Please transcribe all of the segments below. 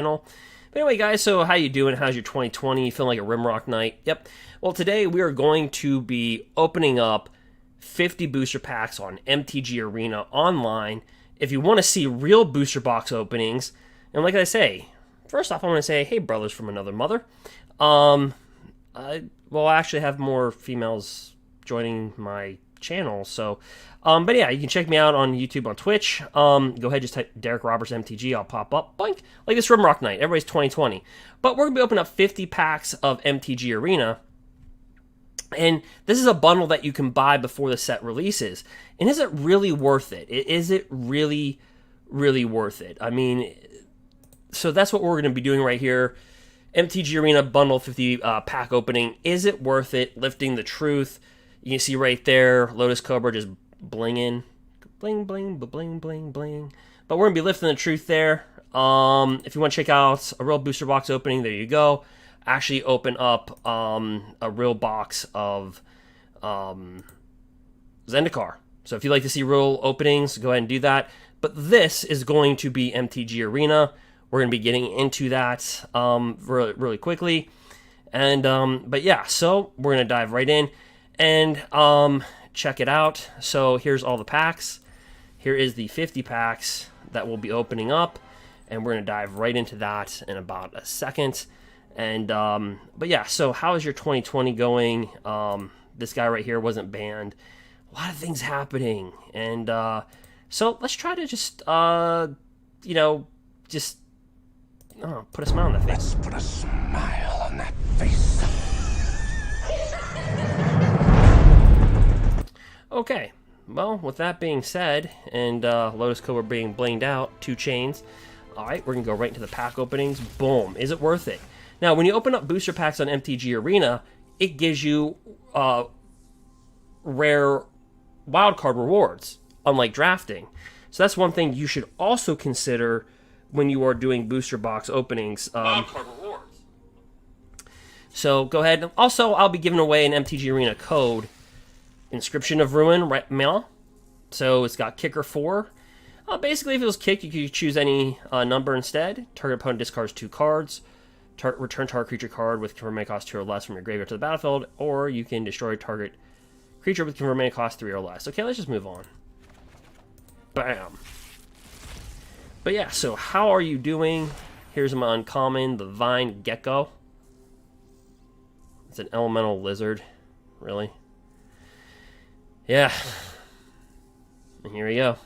channel. But anyway, guys, so how you doing? How's your 2020? Feeling like a Rimrock night? Yep. Well, today we are going to be opening up 50 booster packs on MTG Arena online. If you want to see real booster box openings, and like I say, first off, I want to say, hey, brothers from another mother. I will actually have more females joining my channel, so but yeah, you can check me out on YouTube, on Twitch. Go ahead, just type Derek Roberts MTG, I'll pop up, boink, like this Rimrock night. Everybody's 2020, but we're gonna be opening up 50 packs of MTG Arena, and this is a bundle that you can buy before the set releases. And is it really worth it? Is it really worth it? I mean, so that's what we're gonna be doing right here. MTG Arena bundle 50 pack opening. Is it worth it? Lifting the truth. You can see right there, Lotus Cobra just blinging. Bling, bling, bling, bling, bling. But we're going to be lifting the truth there. If you want to check out a real booster box opening, there you go. Actually open up a real box of Zendikar. So if you'd like to see real openings, go ahead and do that. But this is going to be MTG Arena. We're going to be getting into that really quickly. And but yeah, so we're going to dive right in. And check it out. So here's all the packs. Here is the 50 packs that we'll be opening up, and we're gonna dive right into that in about a second. And but yeah, so how is your 2020 going? This guy right here wasn't banned. A lot of things happening, and so let's try to just you know, just put a smile on that face. Let's put a smile on that face. Okay, well, with that being said, and Lotus Cobra being blinged out, 2 chains, alright, we're going to go right into the pack openings. Boom. Is it worth it? Now, when you open up booster packs on MTG Arena, it gives you rare wildcard rewards, unlike drafting. So that's one thing you should also consider when you are doing booster box openings. Wildcard rewards. So go ahead. Also, I'll be giving away an MTG Arena code. Inscription of Ruin, right, mail. So it's got kicker 4. Basically, if it was kicked, you could choose any number instead. Target opponent discards 2 cards. Return target creature card with confirmed mana cost 2 or less from your graveyard to the battlefield, or you can destroy target creature with confirmed mana cost 3 or less. Okay, let's just move on. Bam. But yeah, so how are you doing? Here's my uncommon, the Vine Gecko. It's an elemental lizard. Really? Yeah. And here we go.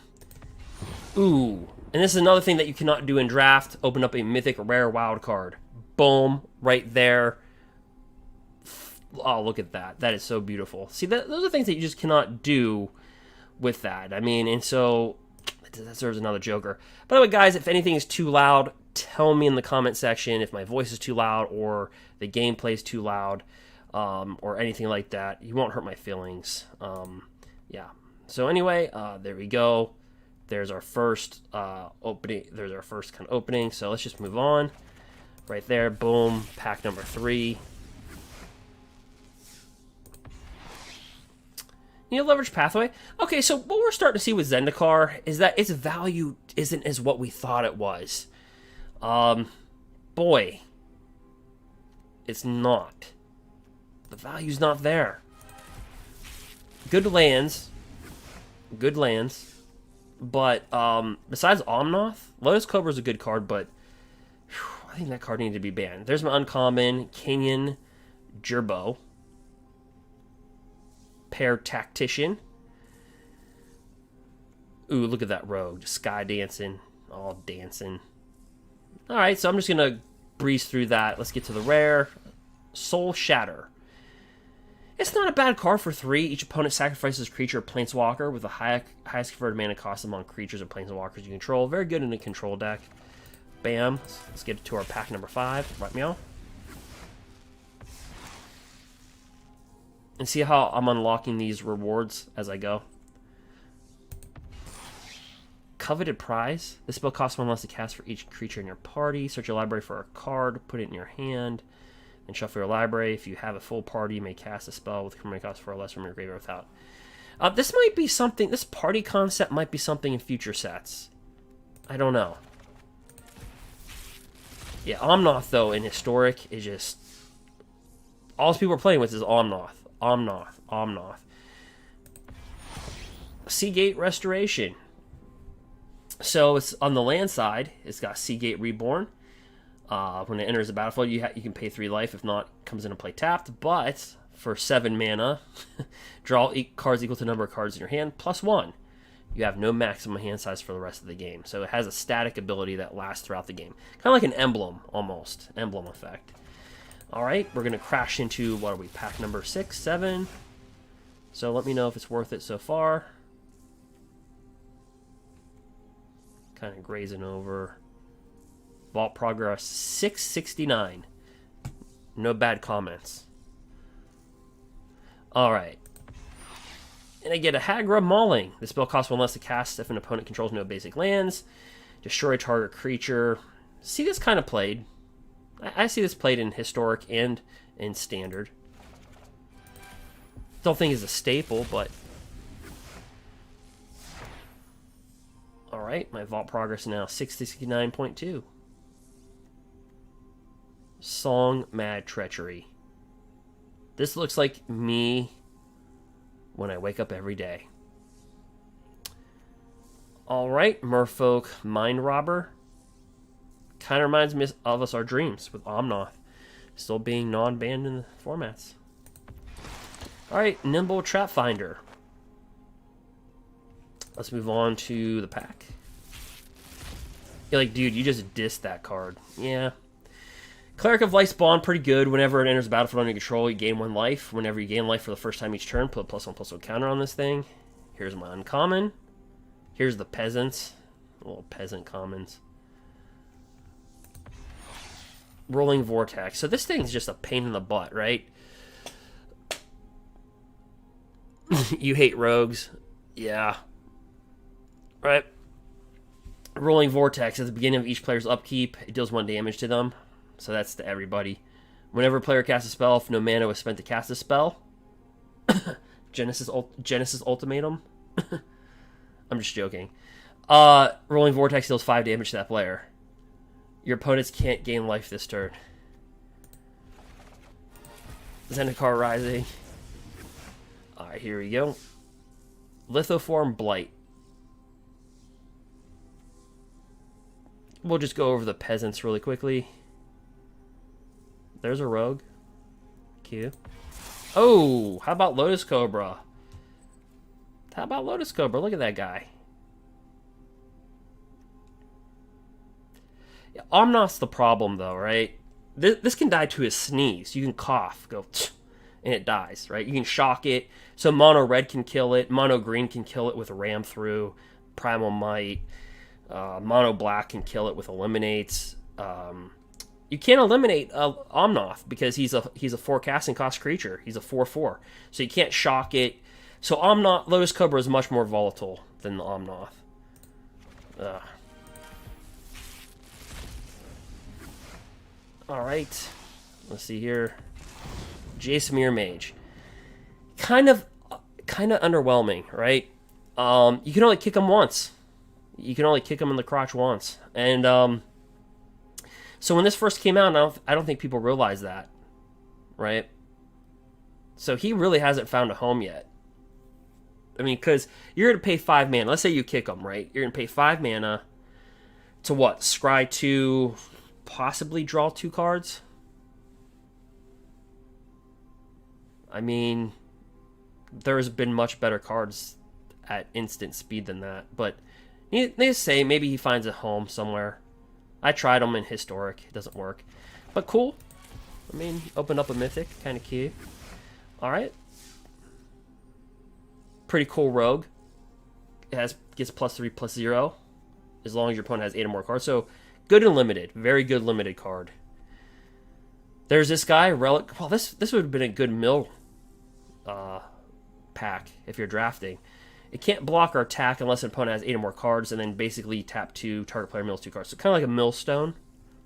Ooh. And this is another thing that you cannot do in draft. Open up a mythic rare wild card. Boom. Right there. Oh, look at that. That is so beautiful. See, those are things that you just cannot do with that. I mean, and so that serves another joker. By the way, guys, if anything is too loud, tell me in the comment section if my voice is too loud or the gameplay is too loud, or anything like that. You won't hurt my feelings. Yeah. So anyway, there we go. There's our first opening. There's our first kind of opening. So let's just move on. Right there. Boom. Pack number 3. You know, leverage pathway. Okay, so what we're starting to see with Zendikar is that its value isn't as what we thought it was. Boy, it's not. The value's not there. Good lands, but besides Omnath, Lotus Cobra is a good card, but whew, I think that card needed to be banned. There's my uncommon Kenyan Gerbo. Pair Tactician. Ooh, look at that rogue. Just sky dancing. All dancing. Alright, so I'm just going to breeze through that. Let's get to the rare. Soul Shatter. It's not a bad card for 3. Each opponent sacrifices a creature or planeswalker with the highest converted mana cost among creatures or planeswalkers you control. Very good in a control deck. Bam. Let's get to our pack number 5. Right, meow. And see how I'm unlocking these rewards as I go. Coveted Prize. This spell costs 1 less to cast for each creature in your party. Search your library for a card, put it in your hand, and shuffle your library. If you have a full party, you may cast a spell with command cost 4 or less from your graveyard without. This might be something, this party concept might be something in future sets. I don't know. Yeah, Omnath, though, in Historic is just... all people are playing with is Omnath. Omnath. Seagate Restoration. So it's on the land side. It's got Seagate Reborn. When it enters the battlefield, you can pay 3 life. If not, it comes into play tapped. But for 7 mana, draw cards equal to the number of cards in your hand, +1. You have no maximum hand size for the rest of the game. So it has a static ability that lasts throughout the game. Kind of like an emblem, almost. Emblem effect. Alright, we're going to crash into, what are we, pack number 6, 7. So let me know if it's worth it so far. Kind of grazing over. Vault progress, 669. No bad comments. Alright. And I get a Hagra Mauling. The spell costs 1 less to cast if an opponent controls no basic lands. Destroy target creature. See this kind of played. I see this played in Historic and in Standard. Don't think it's a staple, but... Alright, my Vault progress now, 669.2. Song Mad Treachery. This looks like me... when I wake up every day. Alright, Merfolk Mind Robber. Kind of reminds me of us our dreams with Omnath. Still being non-banned in the formats. Alright, Nimble Trap Finder. Let's move on to the pack. You're like, dude, you just dissed that card. Yeah. Cleric of Light spawn, pretty good. Whenever it enters the battlefield under your control, you gain 1 life. Whenever you gain life for the first time each turn, put a +1/+1 counter on this thing. Here's my uncommon. Here's the peasants. Little peasant commons. Rolling Vortex. So this thing's just a pain in the butt, right? You hate rogues. Yeah. Right. Rolling Vortex. At the beginning of each player's upkeep, it deals 1 damage to them. So that's to everybody. Whenever a player casts a spell, if no mana was spent to cast a spell. Genesis Ultimatum. I'm just joking. Rolling Vortex deals 5 damage to that player. Your opponents can't gain life this turn. Zendikar Rising. Alright, here we go. Lithoform Blight. We'll just go over the peasants really quickly. There's a rogue. Cute. Oh, how about Lotus Cobra? How about Lotus Cobra? Look at that guy. Yeah, Omnath's the problem, though, right? This can die to his sneeze. You can cough, go, and it dies, right? You can shock it. So mono red can kill it. Mono green can kill it with a ram through. Primal Might. Mono black can kill it with eliminates. You can't eliminate Omnath because he's a 4 casting cost creature. He's a 4/4, so you can't shock it. So Omnath, Lotus Cobra is much more volatile than the Omnath. All right, let's see here. Jacemeer Mage, kind of underwhelming, right? You can only kick him once. You can only kick him in the crotch once, and so when this first came out, I don't think people realized that, right? So he really hasn't found a home yet. I mean, because you're going to pay 5 mana. Let's say you kick him, right? You're going to pay 5 mana to what? Scry 2, possibly draw 2 cards? I mean, there's been much better cards at instant speed than that. But they say maybe he finds a home somewhere. I tried them in Historic. It doesn't work. But cool. I mean, open up a Mythic. Kind of cute. Alright. Pretty cool rogue. It gets +3/+0. As long as your opponent has 8 or more cards. So, good and limited. Very good limited card. There's this guy, Relic. Well, this would have been a good mill pack if you're drafting. It can't block or attack unless an opponent has 8 or more cards, and then basically tap 2, target player mills 2 cards. So kind of like a millstone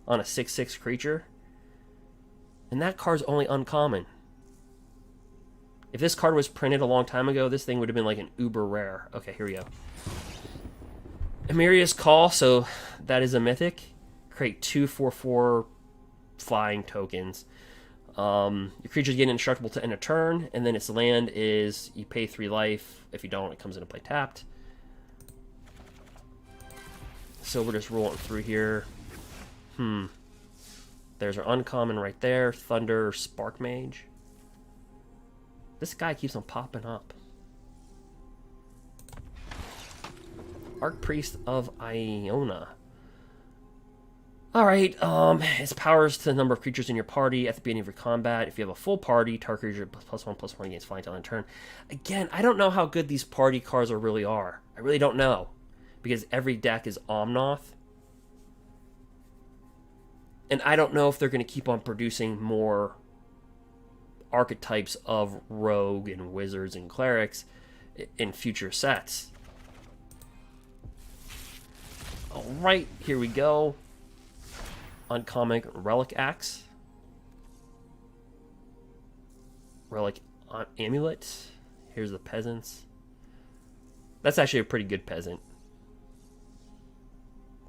on a 6/6 creature. And that card's only uncommon. If this card was printed a long time ago, this thing would have been like an uber rare. Okay, here we go. Emeria's Call, so that is a mythic. create 2/4/4 flying tokens. Your creatures get indestructible to end a turn, and then its land is you pay 3 life. If you don't, it comes into play tapped. So we're just rolling through here. There's our uncommon right there. Thunder, Spark Mage. This guy keeps on popping up. Archpriest of Iona. Alright, its powers to the number of creatures in your party at the beginning of your combat. If you have a full party, target creature +1/+1 against flying till end turn. Again, I don't know how good these party cards really are. I really don't know. Because every deck is Omnath. And I don't know if they're going to keep on producing more archetypes of rogue and wizards and clerics in future sets. Alright, here we go. Uncommon Relic Axe. Relic Amulet. Here's the peasants. That's actually a pretty good peasant.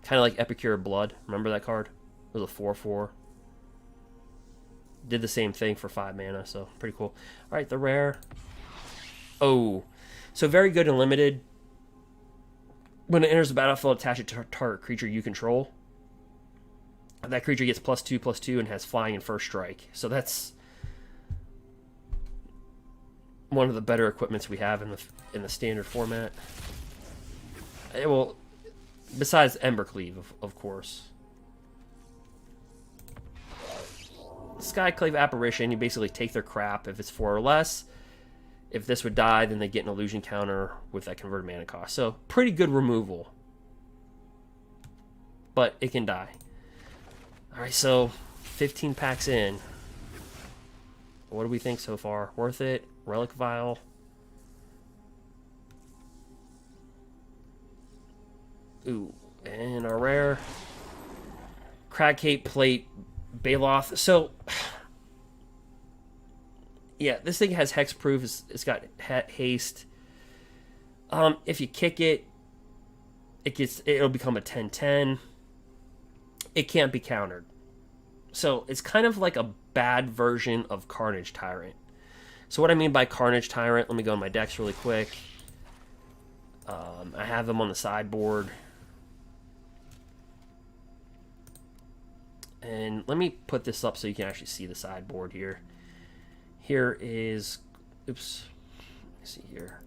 Kind of like Epicure of Blood. Remember that card? It was a 4/4. Did the same thing for 5 mana, so pretty cool. Alright, the rare. Oh. So very good and limited. When it enters the battlefield, attach it to a target creature you control. That creature gets +2/+2 and has flying and first strike. So that's one of the better equipments we have in the standard format. Well, besides Embercleave, of course. Skyclave Apparition, you basically take their crap if it's 4 or less. If this would die, then they get an illusion counter with that converted mana cost. So, pretty good removal. But it can die. Alright, so 15 packs in. What do we think so far? Worth it? Relic Vial? Ooh, and our rare. Cragcape Plate Baloth. So, yeah, this thing has hexproof. It's got haste. If you kick it, it'll become a 10/10. It can't be countered. So it's kind of like a bad version of Carnage Tyrant. So what I mean by Carnage Tyrant, let me go in my decks really quick. I have them on the sideboard. And let me put this up so you can actually see the sideboard here. Here is... Oops. Let me see here.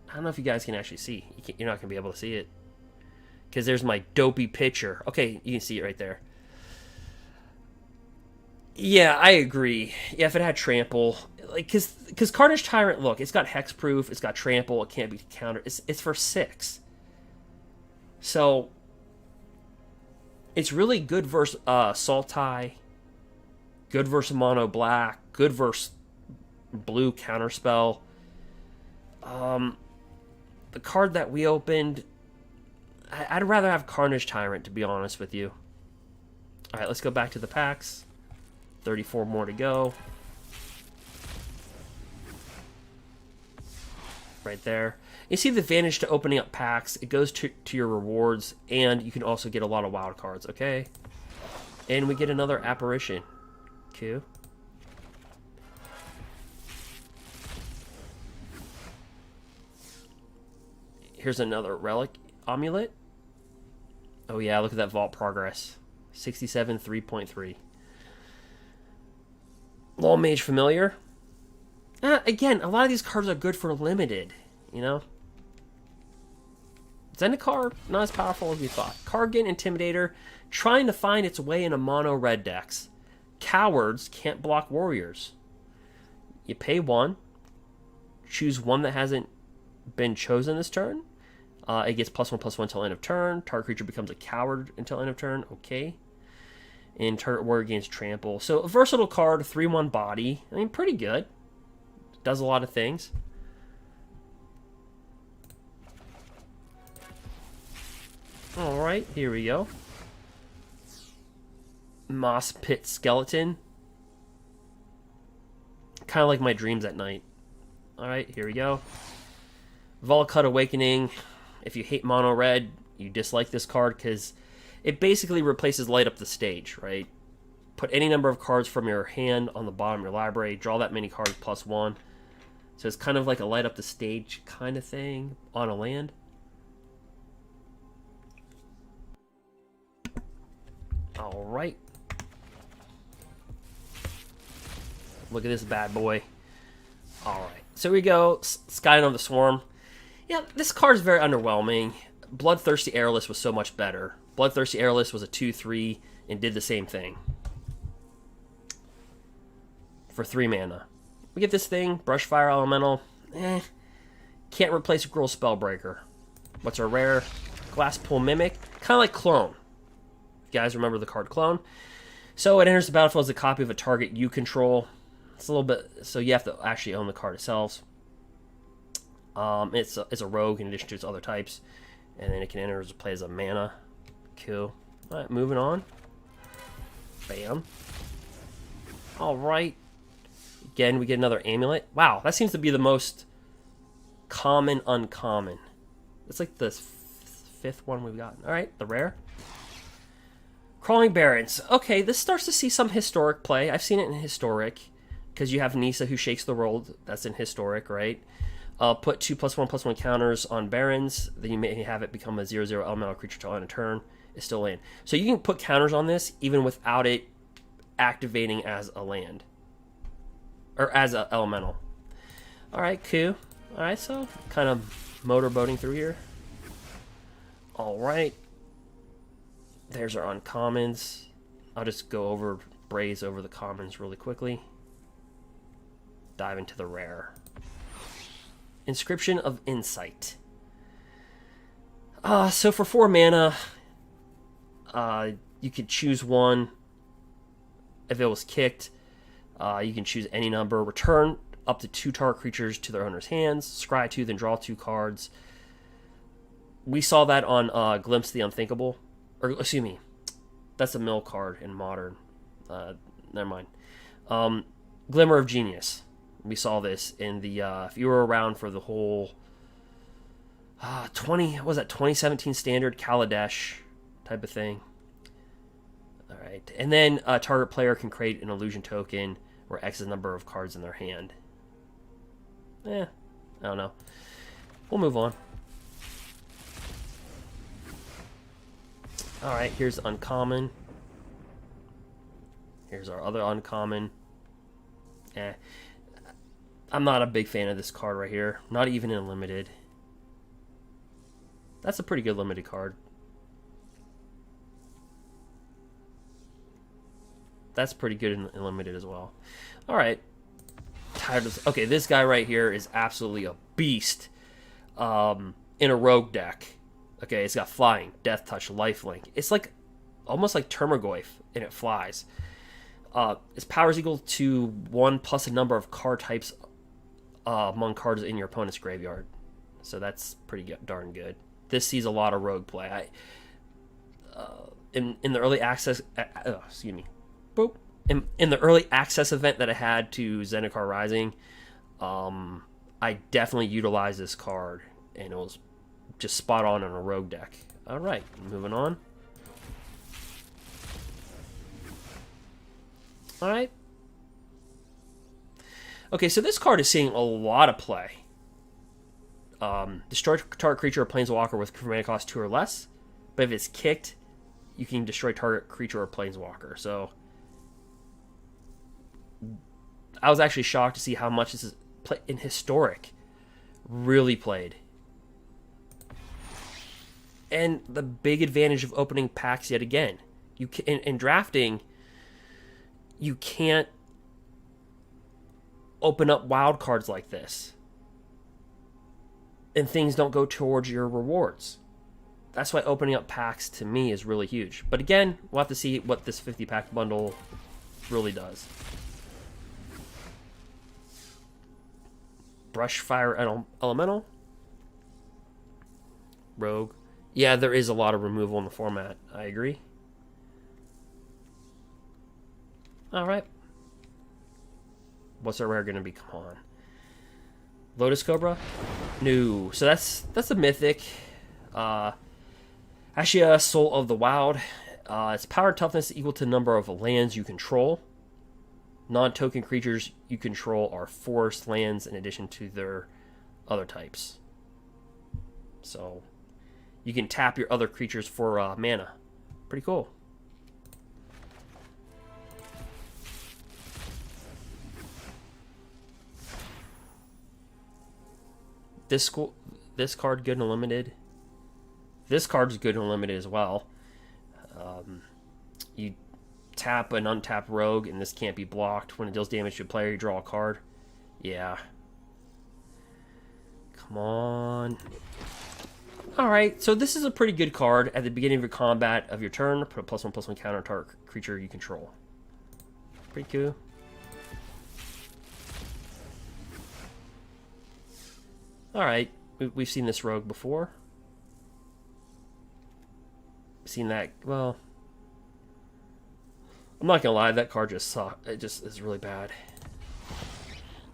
I don't know if you guys can actually see. You're not going to be able to see it. Because there's my dopey picture. Okay, you can see it right there. Yeah, I agree. Yeah, if it had trample, like because Carnage Tyrant, look, it's got hexproof, it's got trample, it can't be countered. It's for 6. So it's really good versus Sultai, good versus mono black, good versus blue counterspell. The card that we opened, I'd rather have Carnage Tyrant, to be honest with you. All right, let's go back to the packs. 34 more to go. Right there. You see the advantage to opening up packs. It goes to your rewards, and you can also get a lot of wild cards, okay? And we get another apparition. Q. Here's another relic amulet. Oh yeah, look at that vault progress. 67, 3.3. Law Mage Familiar. Again, a lot of these cards are good for limited, you know? Zendikar, not as powerful as we thought. Kargan Intimidator, trying to find its way in a mono red decks. Cowards can't block warriors. You pay 1. Choose one that hasn't been chosen this turn. It gets +1/+1 until end of turn. Target creature becomes a coward until end of turn. Okay. And target warrior gains trample. So a versatile card, 3/1 body. I mean, pretty good. Does a lot of things. Alright, here we go. Moss Pit Skeleton. Kind of like my dreams at night. Alright, here we go. Volcut Awakening. If you hate mono red, you dislike this card because It basically replaces light up the stage, right? Put any number of cards from your hand on the bottom of your library. Draw that many cards +1. So it's kind of like a light up the stage kind of thing on a land. All right. Look at this bad boy. All right. So we go. Skyline of the Swarm. Yeah, this card is very underwhelming. Bloodthirsty Airless was so much better. Bloodthirsty Airless was a 2/3 and did the same thing. For 3 mana. We get this thing, Brushfire Elemental. Can't replace Gruul Spellbreaker. What's our rare? Glasspool Mimic. Kind of like Clone. You guys remember the card Clone? So it enters the battlefield as a copy of a target you control. It's a little bit... So you have to actually own the card itself. It's a rogue in addition to its other types. And then it can enter as play as a mana. Cool. Alright, moving on. Bam. Alright. Again, we get another amulet. Wow, that seems to be the most common uncommon. It's like the 5th one we've gotten. Alright, the rare. Crawling Barrens. Okay, this starts to see some historic play. I've seen it in historic. Because you have Nisa who shakes the world. That's in historic, right? Put 2+1/+1 counters on Barrens. Then you may have it become a 0/0 elemental creature till end of turn. It's still land. So you can put counters on this even without it activating as a land. Or as an elemental. Alright, cool. Alright, so kind of motorboating through here. Alright. There's our uncommons. I'll just go braze over the commons really quickly. Dive into the rare. Inscription of Insight. So for 4 mana, you could choose one. If it was kicked, you can choose any number. Return up to 2 target creatures to their owner's hands. Scry 2, then draw 2 cards. We saw that on Glimpse the Unthinkable. Or, excuse me, that's a mill card in Modern. Never mind. Glimmer of Genius. We saw this in the, if you were around for the whole 2017 Standard Kaladesh type of thing. Alright, and then a target player can create an illusion token where X is the number of cards in their hand. I don't know. We'll move on. Alright, here's uncommon. Here's our other uncommon. I'm not a big fan of this card right here. Not even in limited. That's a pretty good limited card. That's pretty good in limited as well. Alright. Tired of this. Okay, this guy right here is absolutely a beast. In a rogue deck. Okay, it's got flying, death touch, lifelink. It's like almost like Termagoyf, and it flies. Its power is equal to 1 plus a number of card types among cards in your opponent's graveyard. So that's pretty darn good. This sees a lot of rogue play. In the early access, excuse me, boop. In the early access event that I had to Zendikar Rising, I definitely utilized this card, and it was just spot on a rogue deck. All right, moving on. All right. Okay, so this card is seeing a lot of play. Destroy target creature or planeswalker with mana cost 2 or less. But if it's kicked, you can destroy target creature or planeswalker. So I was actually shocked to see how much this is in historic. Really played. And the big advantage of opening packs yet again. You can, in drafting, you can't open up wild cards like this. And things don't go towards your rewards. That's why opening up packs to me is really huge. But again, we'll have to see what this 50-pack bundle really does. Brushfire Elemental. Rogue. Yeah, there is a lot of removal in the format. I agree. Alright. What's our rare going to be? Come on. Lotus Cobra? No. So that's a mythic. Ashia, Soul of the Wild. Its power and toughness equal to the number of lands you control. Non-token creatures you control are forest lands in addition to their other types. So you can tap your other creatures for mana. Pretty cool. This card good and limited. This card's good and limited as well. You tap an untapped rogue, and this can't be blocked. When it deals damage to a player, you draw a card. Yeah. Come on. Alright, so this is a pretty good card. At the beginning of your combat of your turn, put a +1/+1 counter on target creature you control. Pretty cool. Alright, we've seen this rogue before. Seen that, well... I'm not gonna lie, that card just sucked. It just is really bad.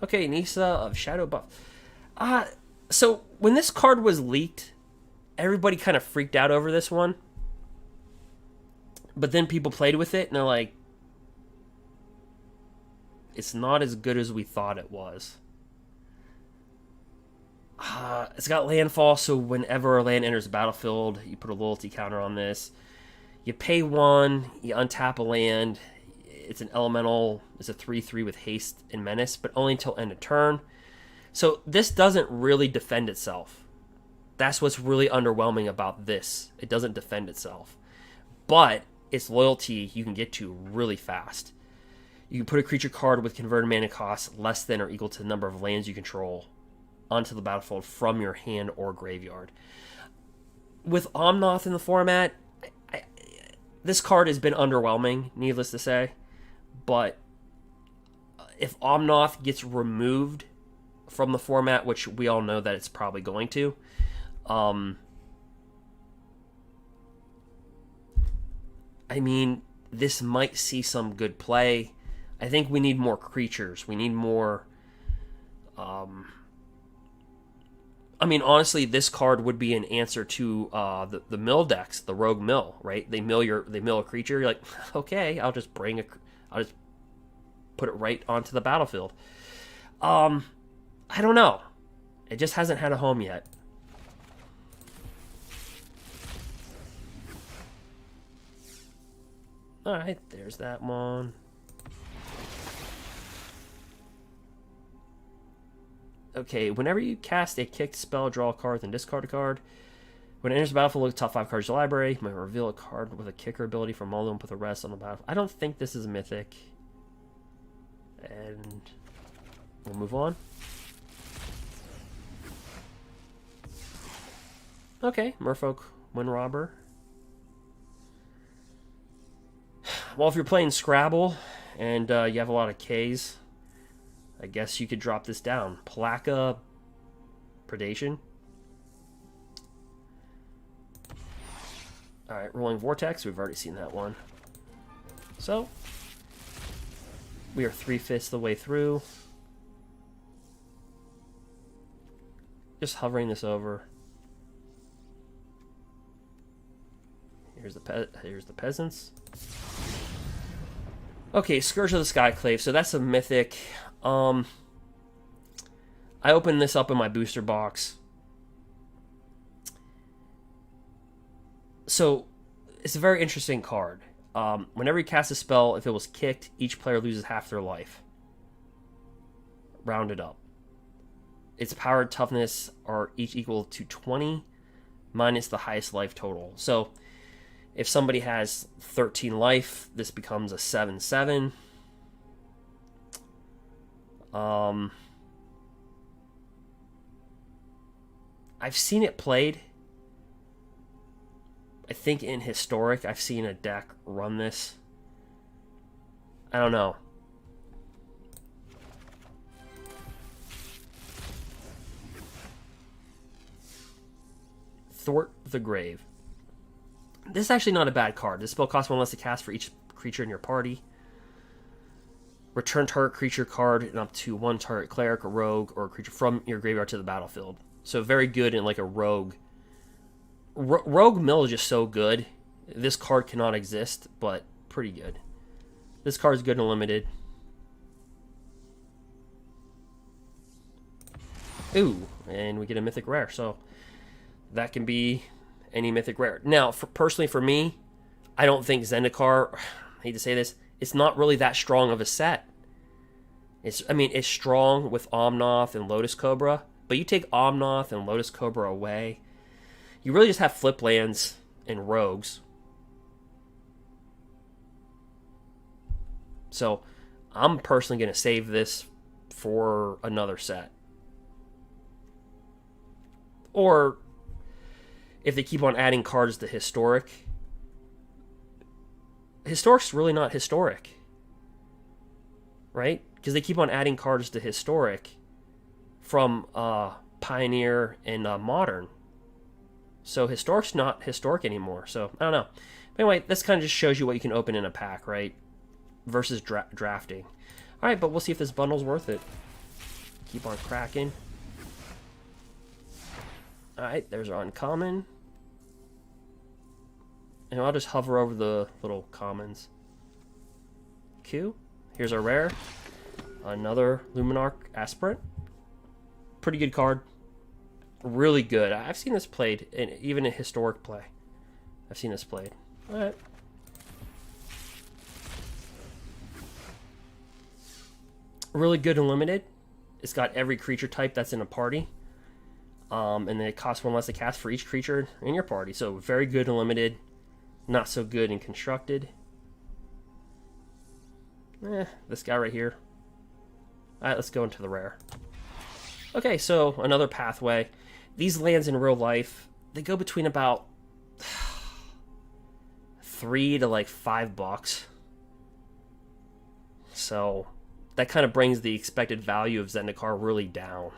Okay, Nisa of Shadow Buff. So when this card was leaked, everybody kind of freaked out over this one. But then people played with it and they're like, it's not as good as we thought it was. It's got landfall, so whenever a land enters the battlefield, you put a loyalty counter on this. You pay 1, you untap a land. It's an elemental. It's a 3/3 with haste and menace, but only until end of turn. So this doesn't really defend itself. That's what's really underwhelming about this. It doesn't defend itself. But its loyalty you can get to really fast. You can put a creature card with converted mana cost less than or equal to the number of lands you control onto the battlefield from your hand or graveyard. With Omnath in the format, this card has been underwhelming, needless to say. But if Omnath gets removed from the format, which we all know that it's probably going to, I mean, this might see some good play. I think we need more creatures. We need more... I mean, honestly, this card would be an answer to the mill decks, the rogue mill, right? They mill a creature. You're like, okay, I'll just put it right onto the battlefield. I don't know. It just hasn't had a home yet. All right, there's that one. Okay, whenever you cast a kicked spell, draw a card, then discard a card. When it enters the battlefield, look at the top 5 cards of your library. You might reveal a card with a kicker ability from all of them, put the rest on the battlefield. I don't think this is mythic. And we'll move on. Okay, Merfolk Windrobber. Well, if you're playing Scrabble and you have a lot of Ks, I guess you could drop this down. Plaka Predation. Alright, Rolling Vortex. We've already seen that one. So, we are 3/5 the way through. Just hovering this over. Here's the peasants. Okay, Scourge of the Skyclave. So that's a mythic. I opened this up in my booster box. So, it's a very interesting card. Whenever you cast a spell, if it was kicked, each player loses half their life. Rounded up. Its power and toughness are each equal to 20 minus the highest life total. So, if somebody has 13 life, this becomes a 7/7. I've seen it played. I think in Historic, I've seen a deck run this. I don't know. Thwart the Grave. This is actually not a bad card. This spell costs 1 less to cast for each creature in your party. Return target creature card and up to 1 target cleric, a rogue, or a creature from your graveyard to the battlefield. So very good in like a rogue Rogue Mill is just so good. This card cannot exist, but pretty good. This card is good and limited. Ooh, and we get a mythic rare, so that can be any mythic rare. Now, personally for me, I don't think Zendikar, I hate to say this, it's not really that strong of a set. It's strong with Omnath and Lotus Cobra, but you take Omnath and Lotus Cobra away, you really just have flip lands and rogues. So I'm personally going to save this for another set. Or if they keep on adding cards to historic's really not historic, right? Because they keep on adding cards to historic from Pioneer and Modern. So historic's not historic anymore. So I don't know. But anyway, this kind of just shows you what you can open in a pack, right? Versus drafting. All right, but we'll see if this bundle's worth it. Keep on cracking. All right, there's our uncommon. And I'll just hover over the little commons. Q. Here's our rare. Another Luminarch Aspirant. Pretty good card. Really good. I've seen this played, in even in historic play. I've seen this played. All right. Really good and limited. It's got every creature type that's in a party. And then it costs 1 less to cast for each creature in your party. So very good and limited. Not so good and constructed. This guy right here. Alright, let's go into the rare. Okay, so another pathway. These lands in real life, they go between about $3 to like $5. So that kind of brings the expected value of Zendikar really down.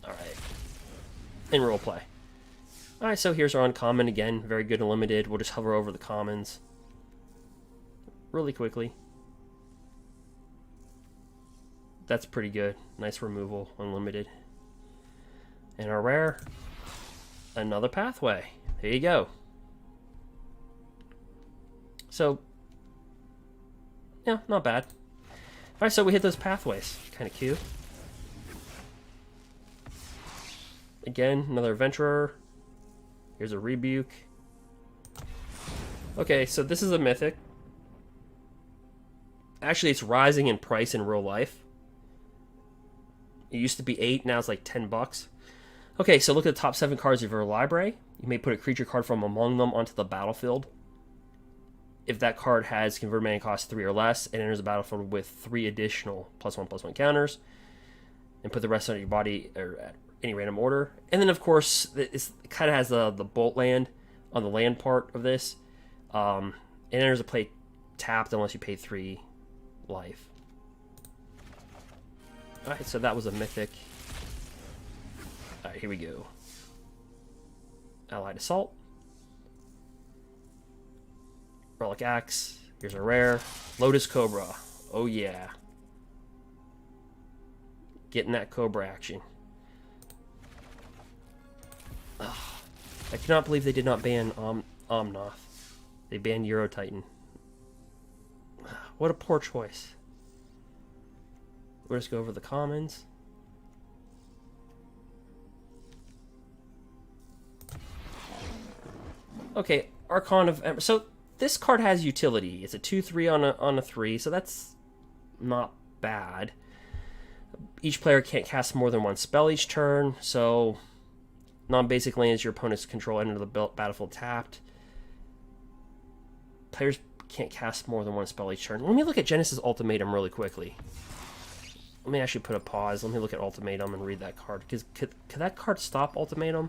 Alright. In role play. Alright, so here's our uncommon again. Very good and limited. We'll just hover over the commons really quickly. That's pretty good. Nice removal, unlimited. And our rare, another pathway. There you go. So, yeah, not bad. Alright, so we hit those pathways. Kind of cute. Again, another adventurer. Here's a rebuke. Okay, so this is a mythic. Actually, it's rising in price in real life. It used to be 8, now it's like $10. Okay, so look at the top 7 cards of your library. You may put a creature card from among them onto the battlefield. If that card has convert mana cost 3 or less, it enters the battlefield with 3 additional +1/+1 counters. And put the rest on your body or at any random order. And then, of course, it kind of has the bolt land on the land part of this. It enters a play tapped unless you pay 3 life. Alright, so that was a mythic. Alright, here we go. Allied Assault. Relic Axe. Here's a rare. Lotus Cobra. Oh yeah. Getting that Cobra action. Ugh. I cannot believe they did not ban Omnath. They banned Euro Titan. What a poor choice. We'll just go over the commons. Okay, Archon of... So, this card has utility. It's a 2/3 on a 3, so that's not bad. Each player can't cast more than 1 spell each turn, so... Non-basic lands your opponent's control enter the battlefield tapped. Players can't cast more than 1 spell each turn. Let me look at Genesis Ultimatum really quickly. Let me actually put a pause. Let me look at Ultimatum and read that card. Because could that card stop Ultimatum?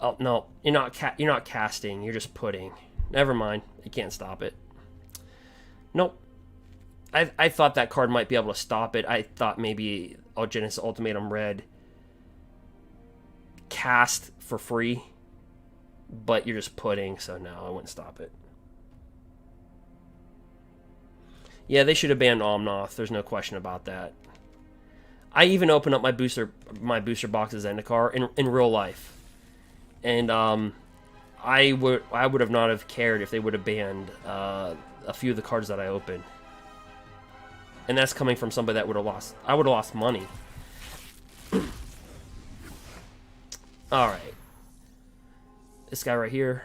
Oh no, you're not casting. You're just putting. Never mind. You can't stop it. Nope. I thought that card might be able to stop it. I thought maybe Genesis Ultimatum Red cast for free, but you're just putting, so no, I wouldn't stop it. Yeah, they should have banned Omnath. There's no question about that. I even opened up my booster boxes Zendikar in real life, and I would have not have cared if they would have banned a few of the cards that I opened, and that's coming from somebody that would have lost. I would have lost money. All right, this guy right here.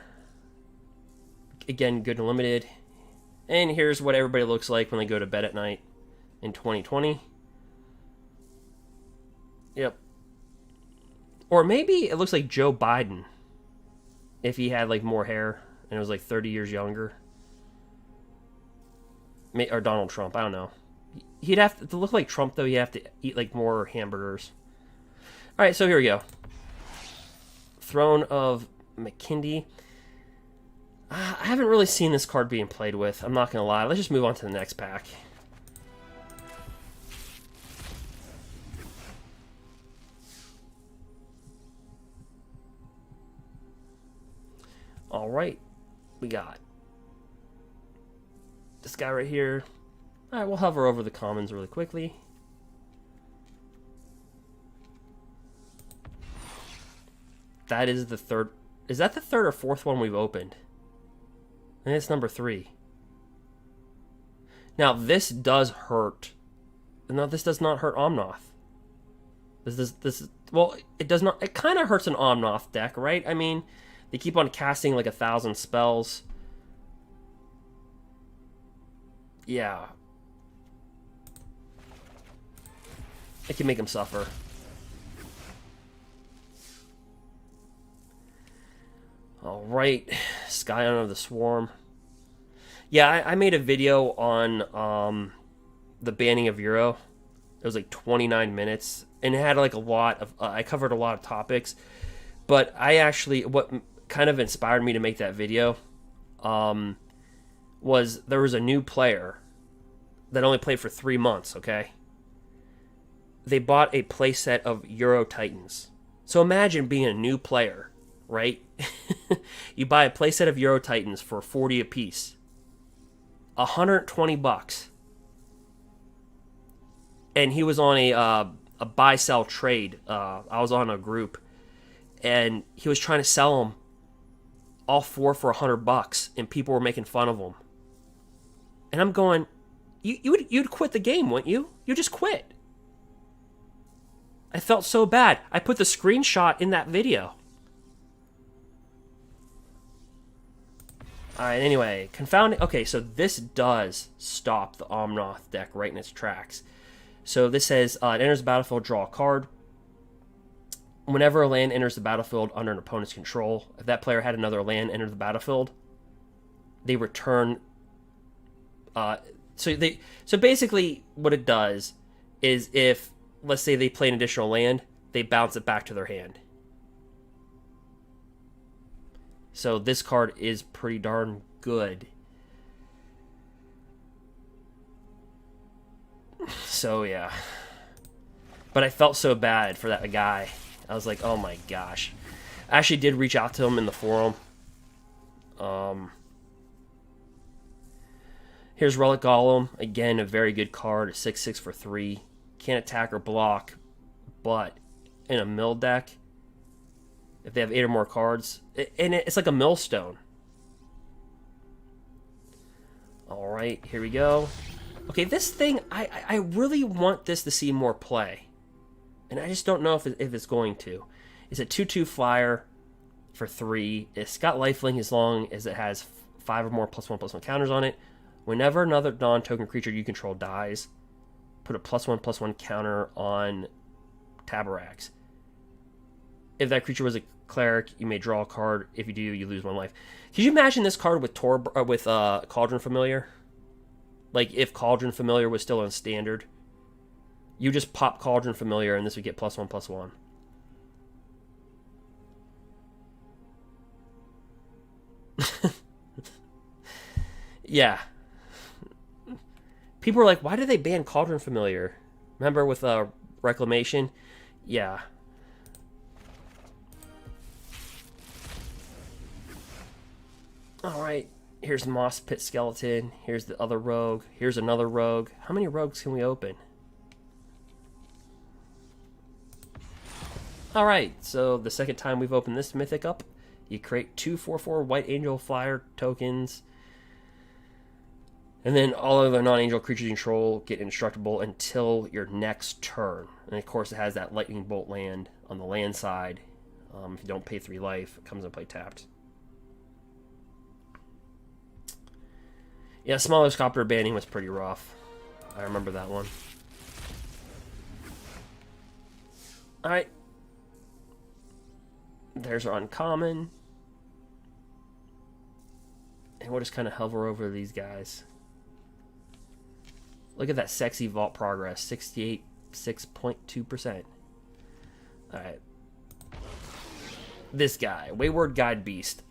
Again, good and limited. And here's what everybody looks like when they go to bed at night in 2020. Yep. Or maybe it looks like Joe Biden if he had like more hair and it was like 30 years younger. Or Donald Trump, I don't know. He'd have to look like Trump, though. You have to eat like more hamburgers. All right, so here we go. Throne of McKindy. I haven't really seen this card being played with. I'm not going to lie. Let's just move on to the next pack. All right. We got this guy right here. All right, we'll hover over the commons really quickly. That is the third. Is that the third or fourth one we've opened? I think it's number 3. Now, this does hurt. No, this does not hurt Omnath. Well, it does not. It kind of hurts an Omnath deck, right? I mean, they keep on casting like 1,000 spells. Yeah. It can make them suffer. Alright, Scion of the Swarm. Yeah, I made a video on the banning of Euro. It was like 29 minutes, and it had like a lot of... I covered a lot of topics, but I actually... What kind of inspired me to make that video was there was a new player that only played for 3 months, okay? They bought a playset of Euro Titans. So imagine being a new player, right? You buy a playset of Euro Titans for 40 a piece. $120. And he was on a buy-sell trade. I was on a group. And he was trying to sell them all 4 for $100. And people were making fun of him. And I'm going, you'd quit the game, wouldn't you? You just quit. I felt so bad. I put the screenshot in that video. Alright, anyway, confounding... Okay, so this does stop the Omnath deck right in its tracks. So this says, it enters the battlefield, draw a card. Whenever a land enters the battlefield under an opponent's control, if that player had another land enter the battlefield, they return... So basically, what it does is if, let's say they play an additional land, they bounce it back to their hand. So this card is pretty darn good. So yeah. But I felt so bad for that guy. I was like, oh my gosh. I actually did reach out to him in the forum. Here's Relic Golem. Again, a very good card. A 6/6 for 3. Can't attack or block. But in a mill deck, if they have 8 or more cards, and it's like a millstone. Alright, here we go. Okay, this thing, I really want this to see more play. And I just don't know if it's going to. It's a 2/2 flyer for 3. It's got lifelink as long as it has 5 or more +1/+1 counters on it. Whenever another non-token creature you control dies, put a +1/+1 counter on Tabaraks. If that creature was a cleric, you may draw a card. If you do, you lose 1 life. Could you imagine this card with Cauldron Familiar? Like if Cauldron Familiar was still on standard, you just pop Cauldron Familiar and this would get +1/+1. Yeah. People were like, why did they ban Cauldron Familiar? Remember with Reclamation? Yeah. Alright, Here's Moss Pit Skeleton. Here's the other rogue. Here's another rogue. How many rogues can we open? Alright, so the second time we've opened this mythic up, you create 2/4/4 White Angel Flyer tokens. And then all other non-angel creatures you control get indestructible until your next turn. And of course it has that lightning bolt land on the land side. If you don't pay 3 life, it comes into play tapped. Yeah, smaller Copper banning was pretty rough. I remember that one. Alright. There's our uncommon. And we'll just kind of hover over these guys. Look at that sexy vault progress, 68.6%. Alright. This guy, Wayward Guide Beast.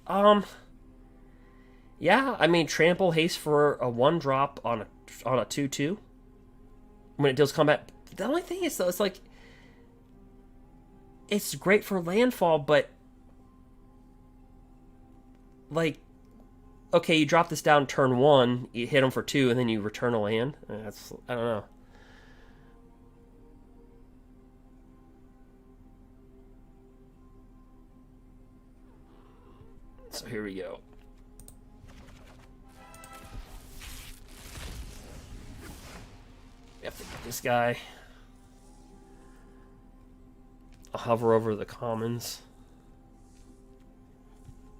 Yeah, I mean, trample haste for a 1-drop on a 2/2 when it deals combat. The only thing is, though, it's like, it's great for landfall, but like, okay, you drop this down turn 1, you hit them for 2, and then you return a land. That's, I don't know. So here we go. We have to get this guy. I'll hover over the commons.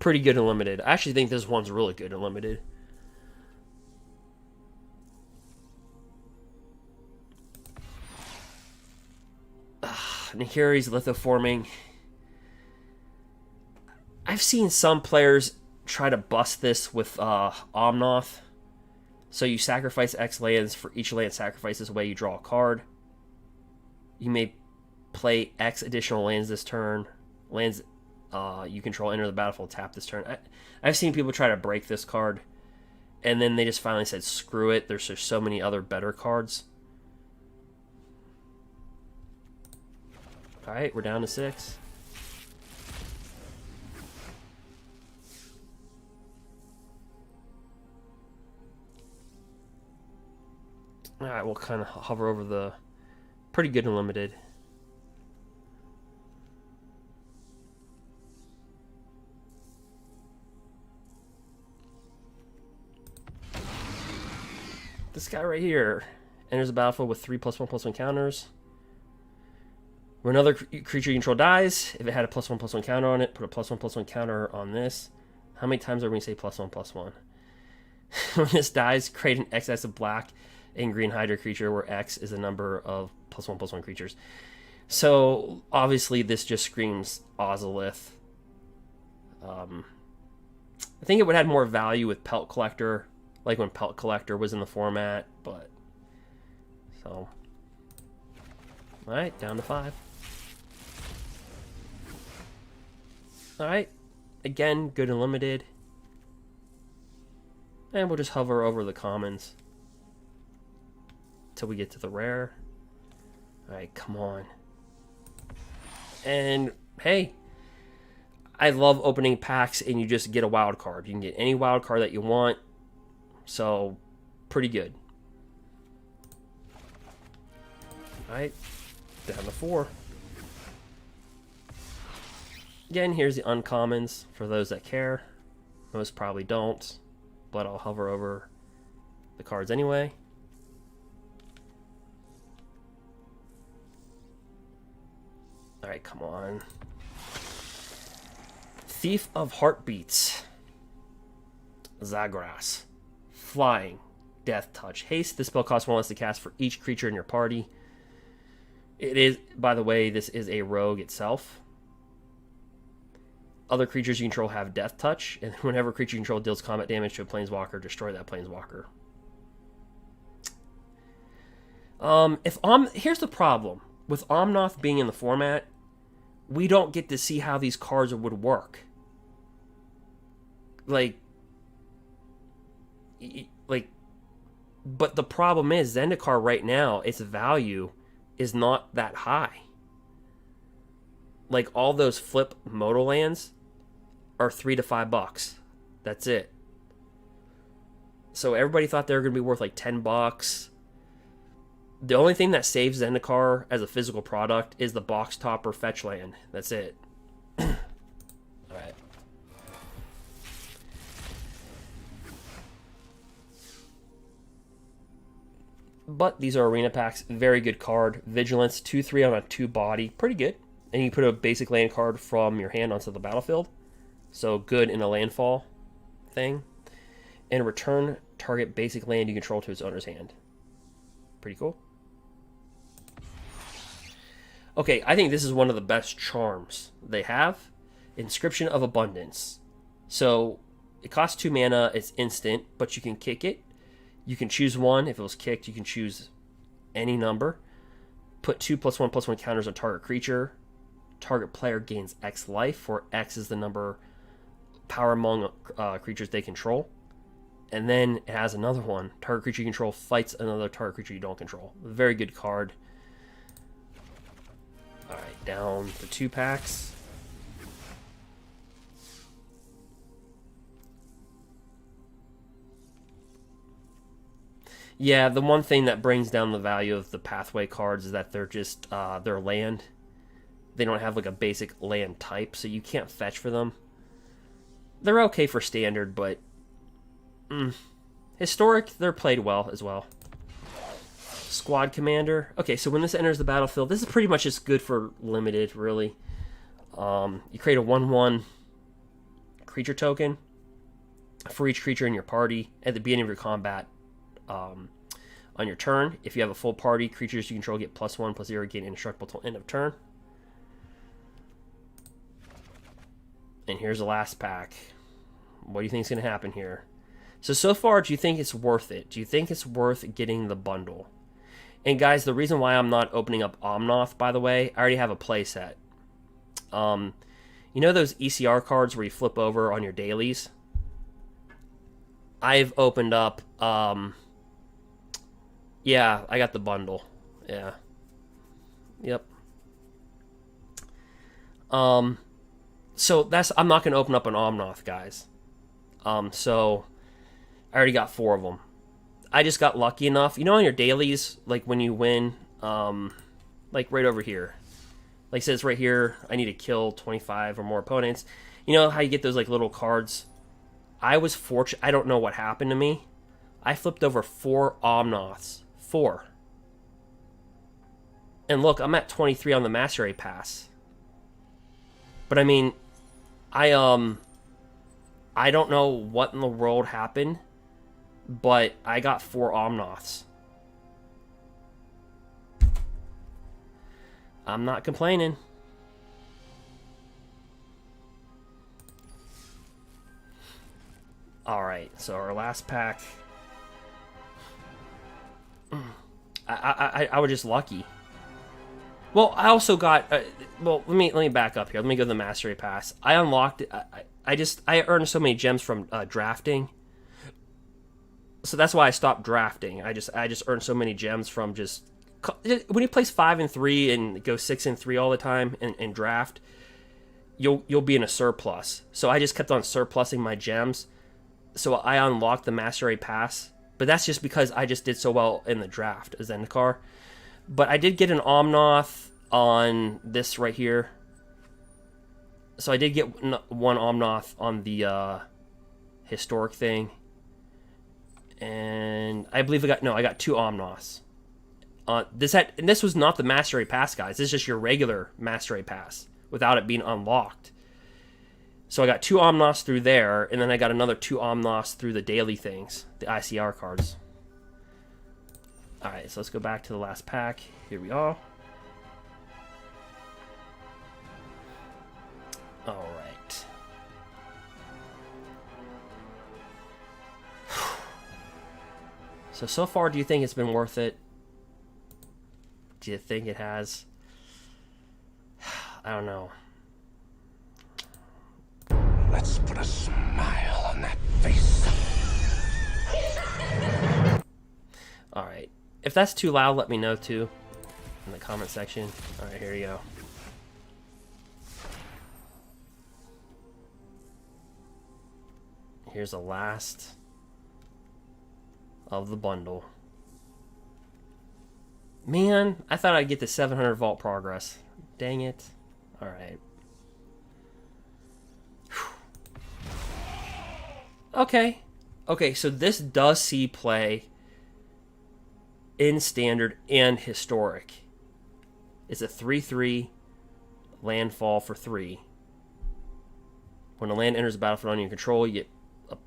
Pretty good and limited. I actually think this one's really good and limited. Nahiri's lithoforming. I've seen some players try to bust this with Omnath. So you sacrifice X lands. For each land sacrifices away, you draw a card. You may play X additional lands this turn. Lands you control enter the battlefield, tap this turn. I've seen people try to break this card, and then they just finally said, screw it. There's just so many other better cards. Alright, we're down to 6. Alright, we'll kind of hover over the pretty good and limited. This guy right here enters the battlefield with 3+1/+1 counters. When another creature you control dies, if it had a +1/+1 counter on it, put a +1/+1 counter on this. How many times are we going to say +1/+1? When this dies, create an XS of black and green Hydra creature where X is the number of +1/+1 creatures. So obviously this just screams Ozolith. I think it would have more value with Pelt Collector, like when Pelt Collector was in the format, but so alright, down to 5. Alright, again, good and limited. And we'll just hover over the commons till we get to the rare. Alright, come on. And hey, I love opening packs and you just get a wild card. You can get any wild card that you want. So, pretty good. Alright, down to 4. Again, here's the uncommons for those that care. Most probably don't, but I'll hover over the cards anyway. Alright, come on. Thief of Heartbeats. Zagras. Flying. Death Touch. Haste. This spell costs 1 less to cast for each creature in your party. It is, by the way, this is a rogue itself. Other creatures you control have Death Touch, and whenever a creature you control deals combat damage to a planeswalker, destroy that planeswalker. Here's the problem. With Omnath being in the format, we don't get to see how these cards would work. But the problem is, Zendikar right now, its value is not that high. Like, all those flip modal lands are $3 to $5. That's it. So everybody thought they were going to be worth like $10. The only thing that saves Zendikar as a physical product is the box topper fetch land. That's it. Alright. But these are arena packs. Very good card. Vigilance, 2/3 on a 2 body. Pretty good. And you put a basic land card from your hand onto the battlefield. So good in a landfall thing. And return target basic land you control to its owner's hand. Pretty cool. Okay, I think this is one of the best charms they have. Inscription of Abundance. So it costs 2 mana. It's instant, but you can kick it. You can choose one. If it was kicked, you can choose any number. Put 2 +1/+1 counters on target creature. Target player gains X life, where X is the number power among creatures they control. And then it has another one. Target creature you control fights another target creature you don't control. Very good card. Alright, down the 2 packs. Yeah, the one thing that brings down the value of the pathway cards is that they're just, they're land. They don't have like a basic land type, so you can't fetch for them. They're okay for standard, but historic, they're played well as well. Squad Commander. Okay, so when this enters the battlefield, this is pretty much just good for limited, really. You create a 1/1 creature token for each creature in your party at the beginning of your combat. On your turn, if you have a full party, creatures you control get +1/+0, gain indestructible till end of turn. And here's the last pack. What do you think is going to happen here? So far, do you think it's worth it? Do you think it's worth getting the bundle? And guys, the reason why I'm not opening up Omnath, by the way, I already have a playset. You know those ECR cards where you flip over on your dailies? I've opened up, yeah, I got the bundle. Yeah. Yep. So I'm not going to open up an Omnath, guys. So I already got 4 of them. I just got lucky enough. You know, on your dailies, like when you win, like right over here, like it says right here, I need to kill 25 or more opponents. You know how you get those like little cards? I was fortunate. I don't know what happened to me. I flipped over 4 Omnaths. 4. And look, I'm at 23 on the Mastery Pass. But I mean, I don't know what in the world happened, but I got 4 Omnaths. I'm not complaining. Alright, so our last pack. I was just lucky. Well, I also got. Well, let me back up here. Let me go to the Mastery Pass. I unlocked it. I earned so many gems from drafting. So that's why I stopped drafting. I just earned so many gems from just when you place 5 and 3 and go 6 and 3 all the time and draft, you'll be in a surplus. So I just kept on surplusing my gems. So I unlocked the Mastery Pass, but that's just because I just did so well in the draft as Zendikar. But I did get an Omnath on this right here. So I did get one Omnath on the historic thing. And I believe I got 2 Omnaths. This was not the Mastery Pass, guys. This is just your regular Mastery Pass without it being unlocked. So I got 2 Omnaths through there, and then I got another 2 Omnaths through the daily things, the ICR cards. Alright, so let's go back to the last pack. Here we are. Alright. So far, do you think it's been worth it? Do you think it has? I don't know. Let's put a smile on that face. Alright. If that's too loud, let me know too in the comment section. Alright, here you go. Here's the last of the bundle. Man, I thought I'd get the 700 vault progress. Dang it. Alright. Okay. Okay, so this does see play in standard and historic. It's a 3/3 landfall for 3. When a land enters the battlefield under your control, it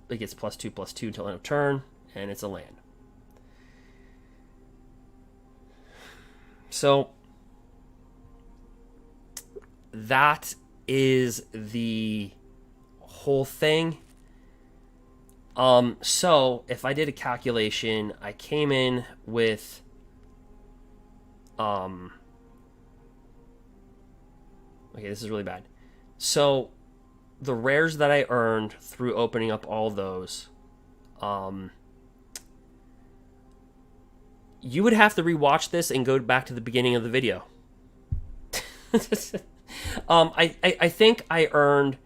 gets +2/+2 until end of turn, and it's a land. So that is the whole thing. So if I did a calculation, I came in with okay, this is really bad. So the rares that I earned through opening up all those, you would have to rewatch this and go back to the beginning of the video. I think I earned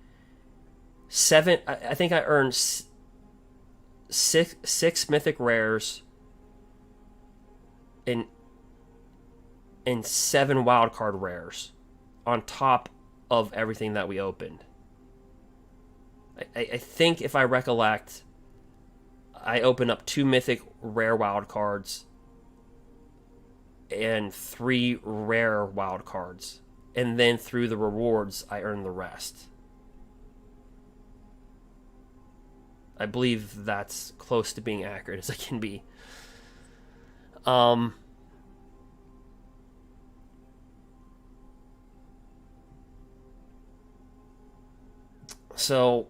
six mythic rares and 7 wildcard rares on top of everything that we opened. I think, if I recollect, I opened up 2 mythic rare wildcards and 3 rare wildcards, and then through the rewards I earned the rest. I believe that's close to being accurate as I can be. So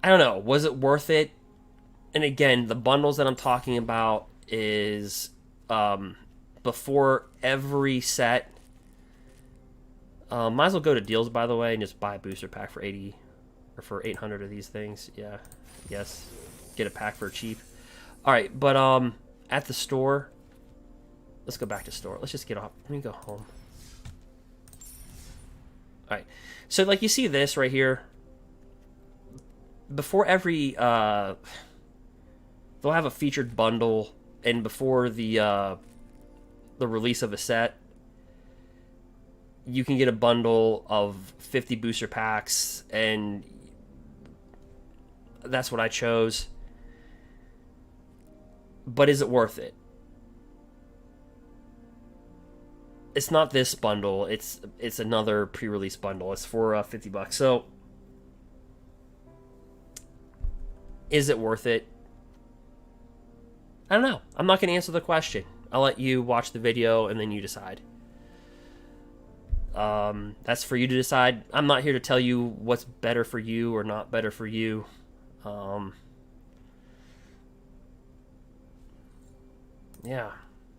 I don't know, was it worth it? And again, the bundles that I'm talking about is before every set. Might as well go to deals, by the way, and just buy a booster pack for 80 or for 800 of these things. Yeah, yes, get a pack for cheap. All right, but at the store, let's go back to store. Let's just get off. Let me go home. All right, so like you see this right here. Before every they'll have a featured bundle, and before the release of a set, you can get a bundle of 50 booster packs, and that's what I chose. But is it worth it? It's not this bundle. It's another pre-release bundle. It's for $50. So is it worth it? I don't know. I'm not going to answer the question. I'll let you watch the video and then you decide. That's for you to decide. I'm not here to tell you what's better for you or not better for you. Yeah,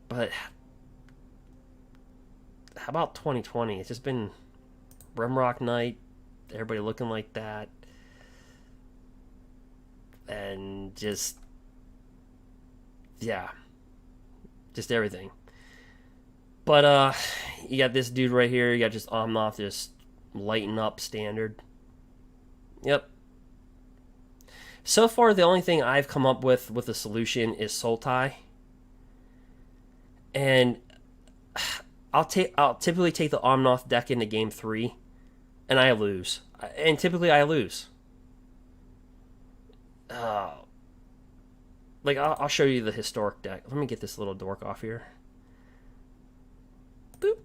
but how about 2020? It's just been Rimrock Night, everybody looking like that, and just, yeah, just everything. But you got this dude right here. You got just Omnath just lighting up standard. Yep. So far, the only thing I've come up with a solution is Sultai. And I'll typically take the Omnath deck into game 3, and I lose. And typically I lose. Like I'll show you the historic deck. Let me get this little dork off here. Boop.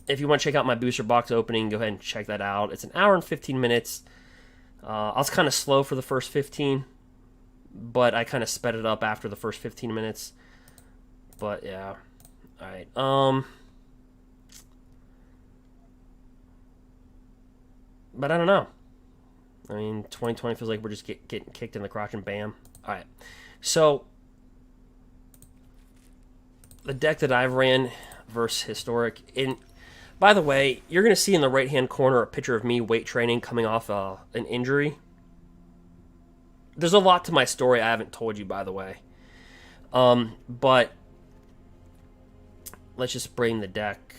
If you want to check out my booster box opening, go ahead and check that out. It's an hour and 15 minutes. I was kind of slow for the first 15, but I kind of sped it up after the first 15 minutes. But yeah, all right. But I don't know. I mean, 2020 feels like we're just getting kicked in the crotch and bam. All right. So the deck that I've ran versus historic. And by the way, you're going to see in the right-hand corner a picture of me weight training coming off an injury. There's a lot to my story I haven't told you, by the way. But let's just bring the deck.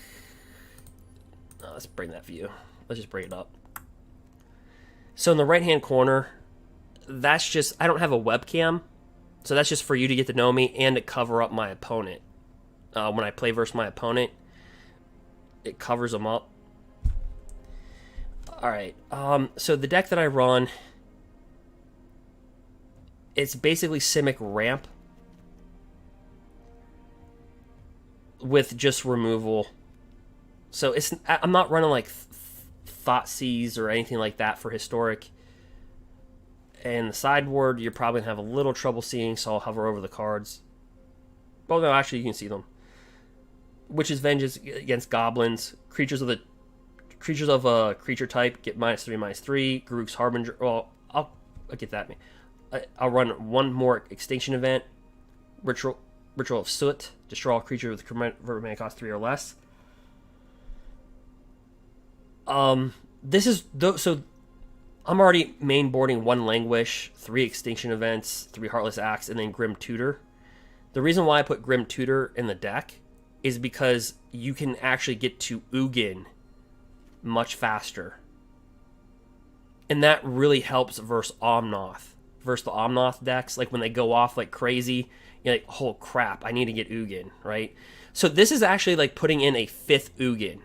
Let's bring that view. Let's just bring it up. So in the right-hand corner, that's just, I don't have a webcam, so that's just for you to get to know me and to cover up my opponent. When I play versus my opponent, it covers them up. Alright, so the deck that I run, it's basically Simic Ramp with just removal. So I'm not running like Thoughtseize or anything like that for Historic. And the sideboard, you're probably going to have a little trouble seeing, so I'll hover over the cards. Oh no, actually you can see them. Witch's Vengeance against Goblins. Creatures of a creature type get -3/-3. Garruk's Harbinger. Well, I'll get that. I'll run one more Extinction Event. Ritual of Soot. Destroy all creature with mana cost 3 or less. This is so. I'm already mainboarding 1 Languish, 3 Extinction Events, 3 Heartless Acts, and then Grim Tutor. The reason why I put Grim Tutor in the deck is because you can actually get to Ugin much faster. And that really helps versus Omnath. Versus the Omnath decks, like when they go off like crazy, you're like, oh crap, I need to get Ugin, right? So this is actually like putting in a 5th Ugin.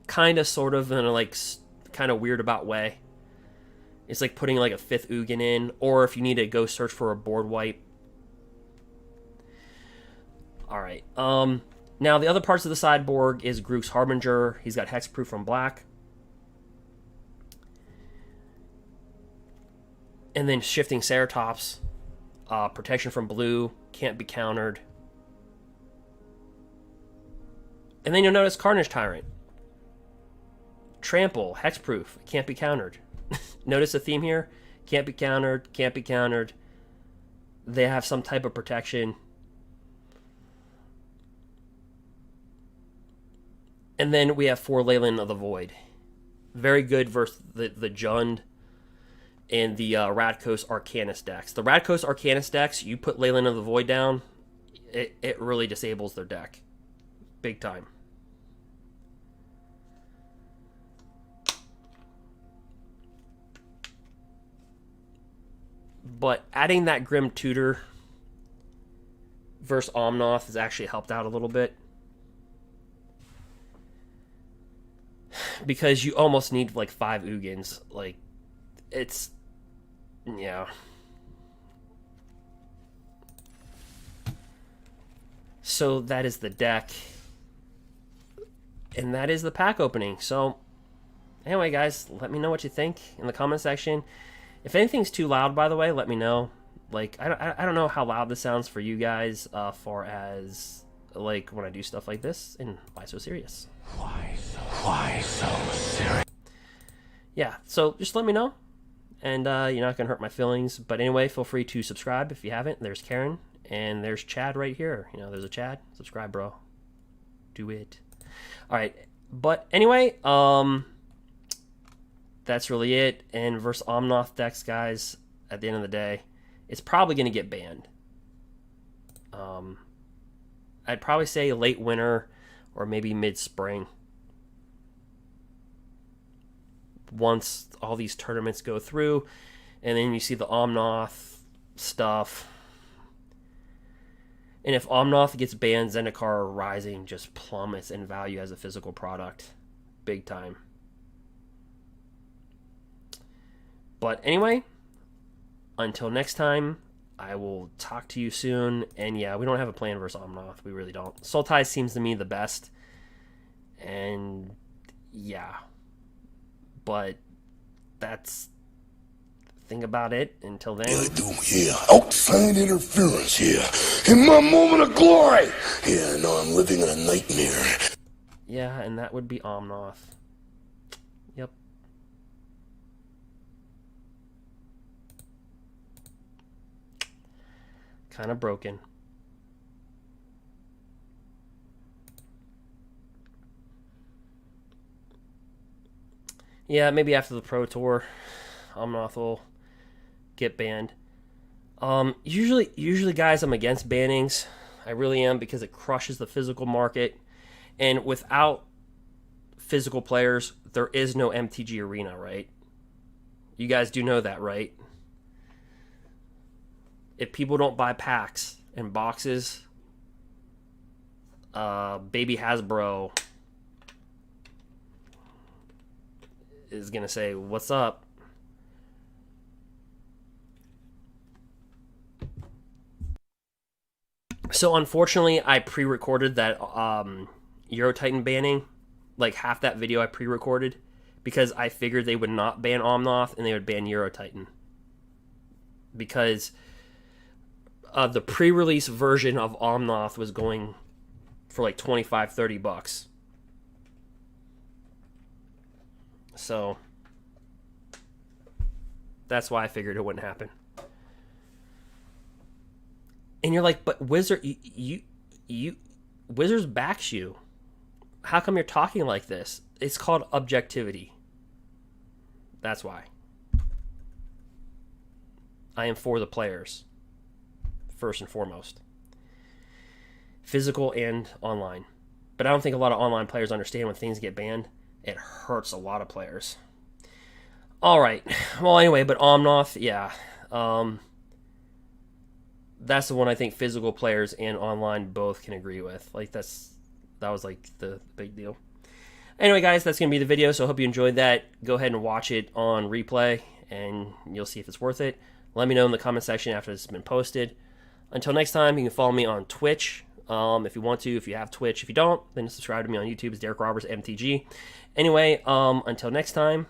Kind of, sort of, in a like kind of weird about way. It's like putting like a 5th Ugin in, or if you need to go search for a board wipe. Alright, now the other parts of the sideboard is Garruk's Harbinger. He's got Hexproof from black. And then Shifting Ceratops. Protection from blue. Can't be countered. And then you'll notice Carnage Tyrant. Trample. Hexproof. Can't be countered. Notice the theme here? Can't be countered. Can't be countered. They have some type of protection. And then we have 4 Leyline of the Void. Very good versus the Jund and the Radkos Arcanus decks. The Radkos Arcanus decks, you put Leyline of the Void down, it really disables their deck. Big time. But adding that Grim Tutor versus Omnath has actually helped out a little bit. Because you almost need like 5 Ugins. Like, it's... yeah. So that is the deck. And that is the pack opening. So, anyway guys, let me know what you think in the comment section. If anything's too loud, by the way, let me know. Like, I don't know how loud this sounds for you guys, far as, like, when I do stuff like this, and why so serious? Why so serious? Yeah, so just let me know, and you're not going to hurt my feelings. But anyway, feel free to subscribe if you haven't. There's Karen, and there's Chad right here. You know, there's a Chad. Subscribe, bro. Do it. All right, but anyway, that's really it. And versus Omnath decks, guys, at the end of the day, it's probably going to get banned. I'd probably say late winter or maybe mid-spring. Once all these tournaments go through, and then you see the Omnath stuff. And if Omnath gets banned, Zendikar Rising just plummets in value as a physical product. Big time. But anyway, until next time, I will talk to you soon. And yeah, we don't have a plan versus Omnath. We really don't. Sultai seems to me the best. And yeah. But that's the thing about it. Until then. I do here. Outside interference here. In my moment of glory. Yeah, no, I'm living in a nightmare. Yeah, and that would be Omnath. Yep. Kind of broken. Yeah, maybe after the Pro Tour, Omnath will get banned. Usually, guys, I'm against bannings. I really am, because it crushes the physical market. And without physical players, there is no MTG Arena, right? You guys do know that, right? if people don't buy packs and boxes, baby Hasbro is gonna say, "What's up?" So unfortunately, I pre-recorded that Euro Titan banning, like half that video I pre-recorded, because I figured they would not ban Omnath and they would ban Euro Titan. Because the pre-release version of Omnath was going for like $25-$30. So that's why I figured it wouldn't happen. And you're like, but Wizard, you Wizards backs you. How come you're talking like this? It's called objectivity. That's why. I am for the players, first and foremost. Physical and online. But I don't think a lot of online players understand when things get banned. It hurts a lot of players. All right. Well, anyway, but Omnath, yeah. That's the one I think physical players and online both can agree with. Like that was like the big deal. Anyway, guys, that's going to be the video, so I hope you enjoyed that. Go ahead and watch it on replay, and you'll see if it's worth it. Let me know in the comment section after it's been posted. Until next time, you can follow me on Twitch if you want to, if you have Twitch. If you don't, then subscribe to me on YouTube. It's Derek Roberts, MTG. Anyway, until next time,